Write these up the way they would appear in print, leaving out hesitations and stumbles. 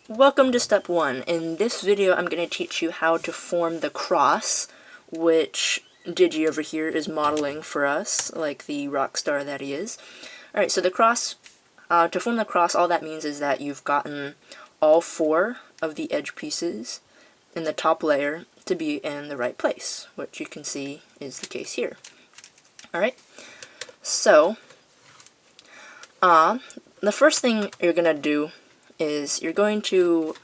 Welcome to step 1. In this video I'm going to teach you how to form the cross, which Digi over here is modeling for us, like the rock star that he is. Alright, so the cross, to form the cross, all that means is that you've gotten all 4 of the edge pieces in the top layer to be in the right place, which you can see is the case here. Alright, so the first thing you're going to do is you're going to,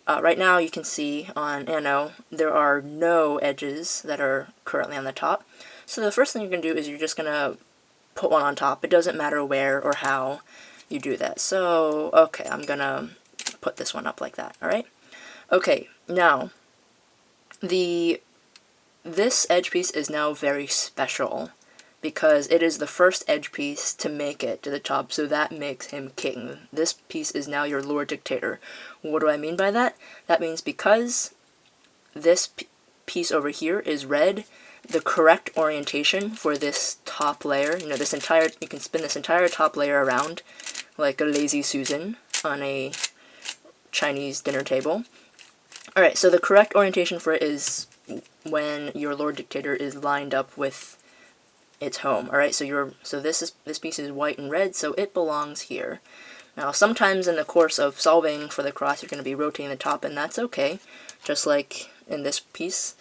right now you can see on Anno, there are no edges that are currently on the top. So the first thing you're going to do is you're just going to put one on top. It doesn't matter where or how you do that. So, okay, I'm going to put this one up like that, alright? Okay, now, this edge piece is now very special, because it is the first edge piece to make it to the top, so that makes him king. This piece is now your Lord Dictator. What do I mean by that? That means because this piece over here is red, the correct orientation for this top layer, you can spin this entire top layer around like a lazy Susan on a Chinese dinner table. Alright, so the correct orientation for it is when your Lord Dictator is lined up with its home. Alright, so this piece is white and red, so it belongs here. Now, sometimes in the course of solving for the cross, you're going to be rotating the top, and that's okay. Just like in this piece,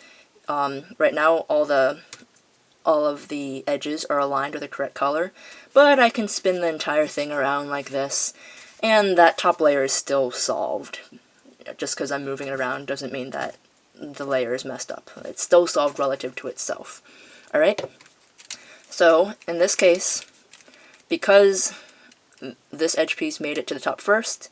right now all of the edges are aligned with the correct color, but I can spin the entire thing around like this, and that top layer is still solved. Just because I'm moving it around doesn't mean that the layer is messed up. It's still solved relative to itself. Alright? So, in this case, because this edge piece made it to the top first,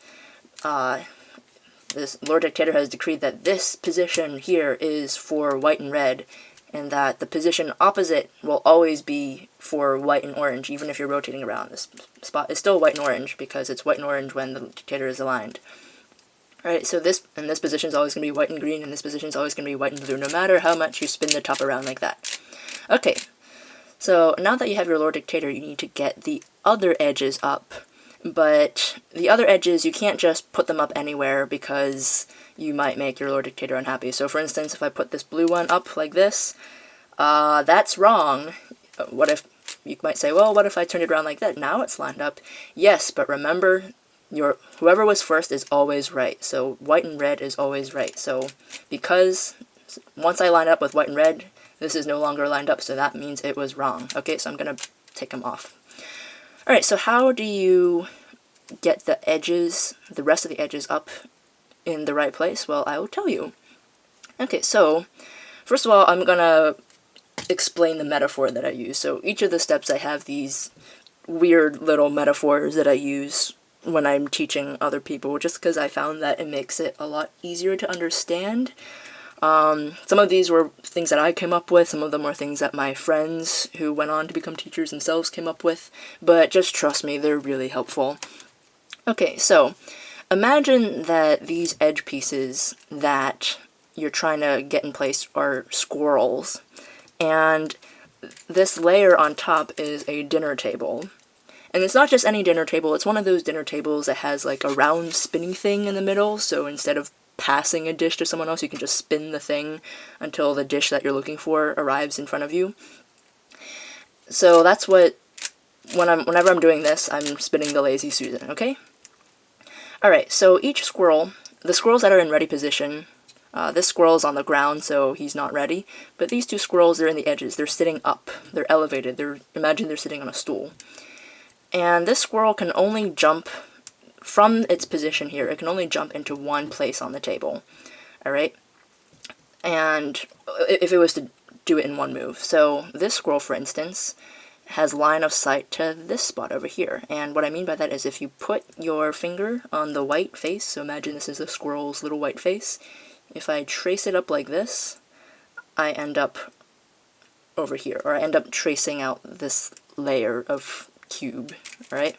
this Lord Dictator has decreed that this position here is for white and red, and that the position opposite will always be for white and orange, even if you're rotating around. This spot is still white and orange, because it's white and orange when the Dictator is aligned. Alright, so this position is always going to be white and green, and this position is always going to be white and blue, no matter how much you spin the top around like that. Okay. So, now that you have your Lord Dictator, you need to get the other edges up, but the other edges, you can't just put them up anywhere because you might make your Lord Dictator unhappy. So, for instance, if I put this blue one up like this, that's wrong. What if, you might say, well, what if I turn it around like that? Now it's lined up. Yes, but remember, whoever was first is always right, so white and red is always right. So, because once I line up with white and red, this is no longer lined up, so that means it was wrong. Okay, so I'm going to take them off. Alright, so how do you get the edges, the rest of the edges up in the right place? Well, I will tell you. Okay, so, first of all, I'm going to explain the metaphor that I use. So each of the steps I have these weird little metaphors that I use when I'm teaching other people, just because I found that it makes it a lot easier to understand. Some of these were things that I came up with, some of them were things that my friends who went on to become teachers themselves came up with, but just trust me, they're really helpful. Okay, so, imagine that these edge pieces that you're trying to get in place are squirrels, and this layer on top is a dinner table. And it's not just any dinner table, it's one of those dinner tables that has like a round spinning thing in the middle, so instead of passing a dish to someone else, you can just spin the thing until the dish that you're looking for arrives in front of you. So that's what, whenever I'm doing this, I'm spinning the lazy Susan, okay? Alright, so each squirrel, the squirrels that are in ready position, this squirrel is on the ground, so he's not ready, but these two squirrels are in the edges, they're sitting up, they're elevated, imagine they're sitting on a stool. And this squirrel can only jump from its position here, it can only jump into one place on the table, alright? And if it was to do it in one move. So this squirrel, for instance, has line of sight to this spot over here. And what I mean by that is if you put your finger on the white face, so imagine this is the squirrel's little white face, if I trace it up like this, I end up over here, or I end up tracing out this layer of cube, alright?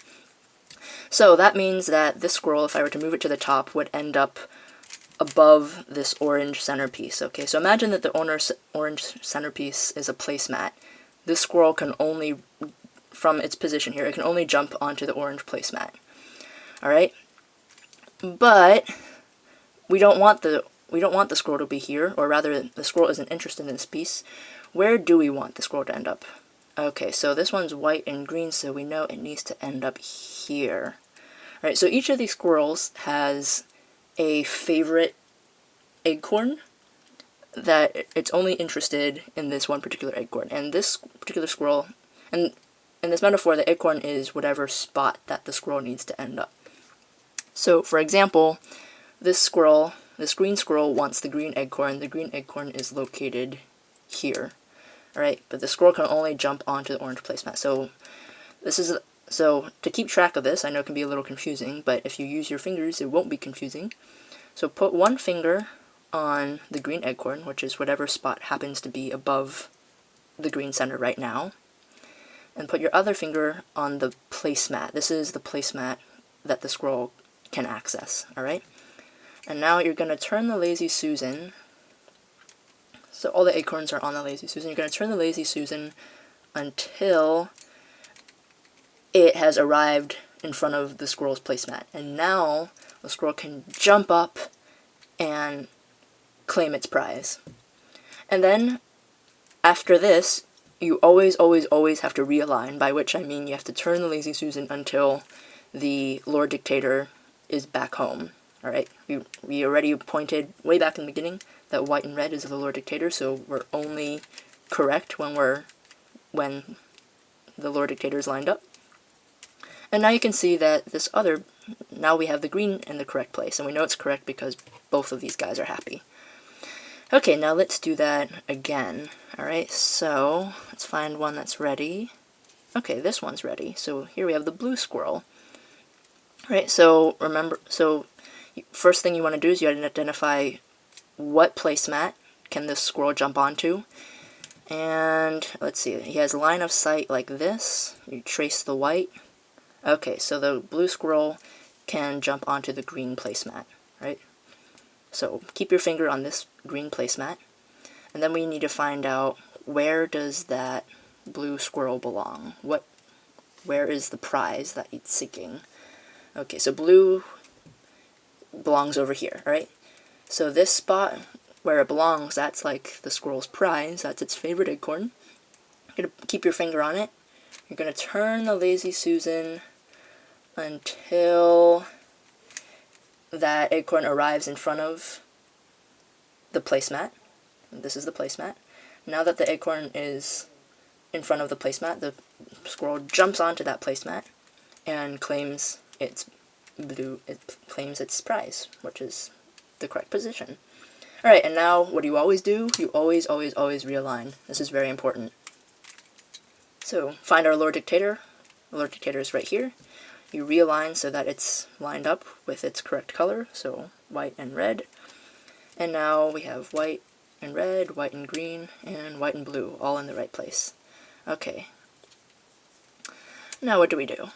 So that means that this squirrel, if I were to move it to the top, would end up above this orange centerpiece. Okay, so imagine that the orange centerpiece is a placemat. This squirrel can only, from its position here, it can only jump onto the orange placemat. Alright? But we don't want the squirrel to be here, or rather the squirrel isn't interested in this piece. Where do we want the squirrel to end up? Okay, so this one's white and green, so we know it needs to end up here. Alright, so each of these squirrels has a favorite acorn that it's only interested in this one particular acorn. And this particular squirrel, and in this metaphor, the acorn is whatever spot that the squirrel needs to end up. So, for example, this green squirrel wants the green acorn. The green acorn is located here. Alright, but the squirrel can only jump onto the orange placemat. So to keep track of this, I know it can be a little confusing, but if you use your fingers, it won't be confusing. So put one finger on the green acorn, which is whatever spot happens to be above the green center right now, and put your other finger on the placemat. This is the placemat that the squirrel can access, alright? And now you're going to turn the Lazy Susan, so all the acorns are on the Lazy Susan. You're going to turn the Lazy Susan until it has arrived in front of the squirrel's placemat. And now the squirrel can jump up and claim its prize. And then, after this, you always have to realign, by which I mean you have to turn the Lazy Susan until the Lord Dictator is back home. Alright, we already pointed way back in the beginning that white and red is the Lord Dictator, so we're only correct when the Lord Dictator is lined up. And now you can see that now we have the green in the correct place, and we know it's correct because both of these guys are happy. Okay, now let's do that again. Alright, so let's find one that's ready. Okay, this one's ready. So here we have the blue squirrel. Alright, so first thing you want to do is you identify what placemat can this squirrel jump onto. And let's see, he has line of sight like this. You trace the white. Okay, so the blue squirrel can jump onto the green placemat, right? So keep your finger on this green placemat, and then we need to find out where does that blue squirrel belong? Where is the prize that it's seeking? Okay, so blue belongs over here, right? So this spot where it belongs, that's like the squirrel's prize, that's its favorite acorn. You're going to keep your finger on it. You're going to turn the Lazy Susan until that acorn arrives in front of the placemat. This is the placemat. Now that the acorn is in front of the placemat, the squirrel jumps onto that placemat and claims its prize, which is the correct position. Alright, and now what do you always do? You always realign. This is very important. So find our Lord Dictator. The Lord Dictator is right here. You realign so that it's lined up with its correct color, so white and red. And now we have white and red, white and green, and white and blue, all in the right place. Okay. Now what do we do?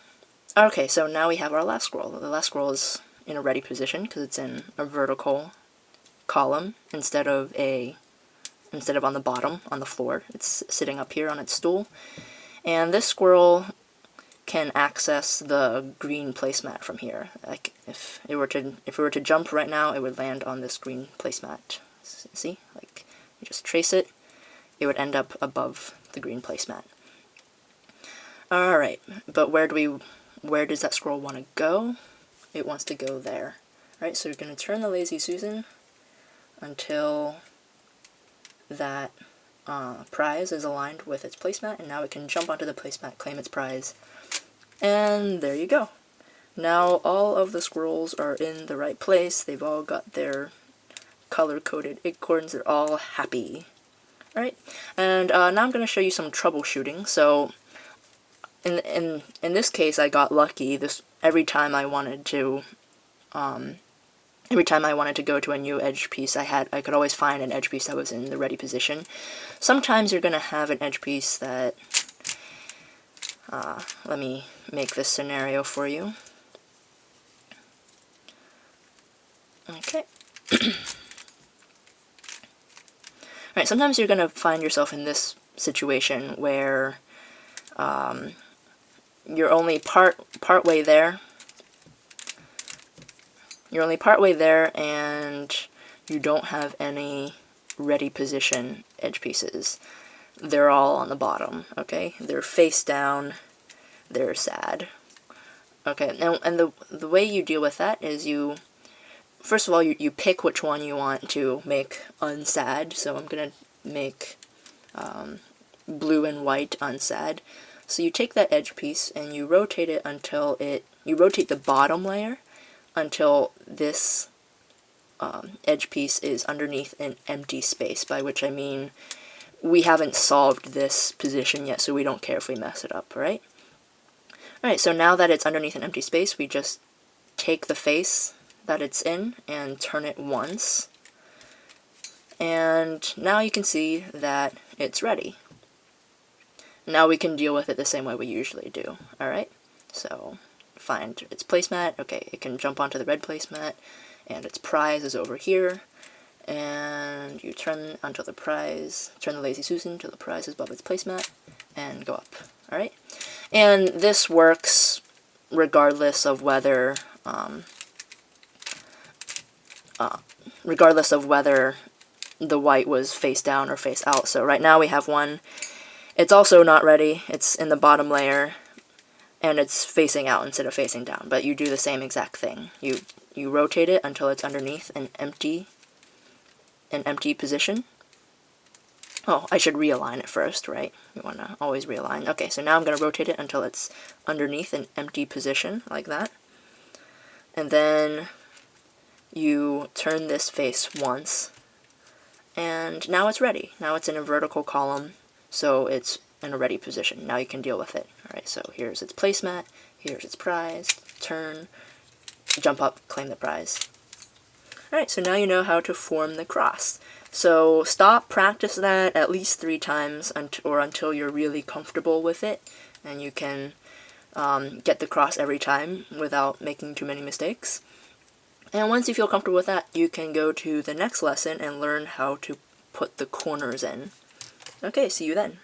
Okay, so now we have our last scroll. The last scroll is in a ready position because it's in a vertical column instead of on the bottom, on the floor. It's sitting up here on its stool. And this squirrel can access the green placemat from here. Like if it were to jump right now, it would land on this green placemat. See? Like you just trace it, it would end up above the green placemat. Alright, but where does that squirrel want to go? It wants to go there. Alright, so you're going to turn the Lazy Susan until that prize is aligned with its placemat, and now it can jump onto the placemat, claim its prize, and there you go. Now all of the squirrels are in the right place. They've all got their color-coded acorns. They're all happy. Alright, and now I'm going to show you some troubleshooting. So in this case, I got lucky. Every time I wanted to go to a new edge piece, I could always find an edge piece that was in the ready position. Sometimes you're going to have an edge piece that, let me make this scenario for you. Okay. Alright, sometimes you're going to find yourself in this situation where you're only part way there. You're only partway there, and you don't have any ready position edge pieces. They're all on the bottom, okay? They're face down, they're sad. Okay, now, and the way you deal with that is first of all, you pick which one you want to make unsad, so I'm going to make blue and white unsad. So you take that edge piece and you rotate it until you rotate the bottom layer until this edge piece is underneath an empty space, by which I mean we haven't solved this position yet, so we don't care if we mess it up, right? Alright, so now that it's underneath an empty space, we just take the face that it's in and turn it once. And now you can see that it's ready. Now we can deal with it the same way we usually do, alright? So, find its placemat. Okay, it can jump onto the red placemat, and its prize is over here. And you turn until turn the Lazy Susan until the prize is above its placemat, and go up, alright? And this works regardless of whether, the white was face down or face out. So right now we have one. It's also not ready. It's in the bottom layer, and it's facing out instead of facing down. But you do the same exact thing. You rotate it until it's underneath an empty position. Oh, I should realign it first, right? You want to always realign. Okay, so now I'm going to rotate it until it's underneath an empty position, like that. And then you turn this face once, and now it's ready. Now it's in a vertical column, so it's in a ready position. Now you can deal with it. Alright, so here's its placemat, here's its prize, turn, jump up, claim the prize. Alright, so now you know how to form the cross. So stop, practice that at least 3 times or until you're really comfortable with it, and you can get the cross every time without making too many mistakes. And once you feel comfortable with that, you can go to the next lesson and learn how to put the corners in. Okay, see you then.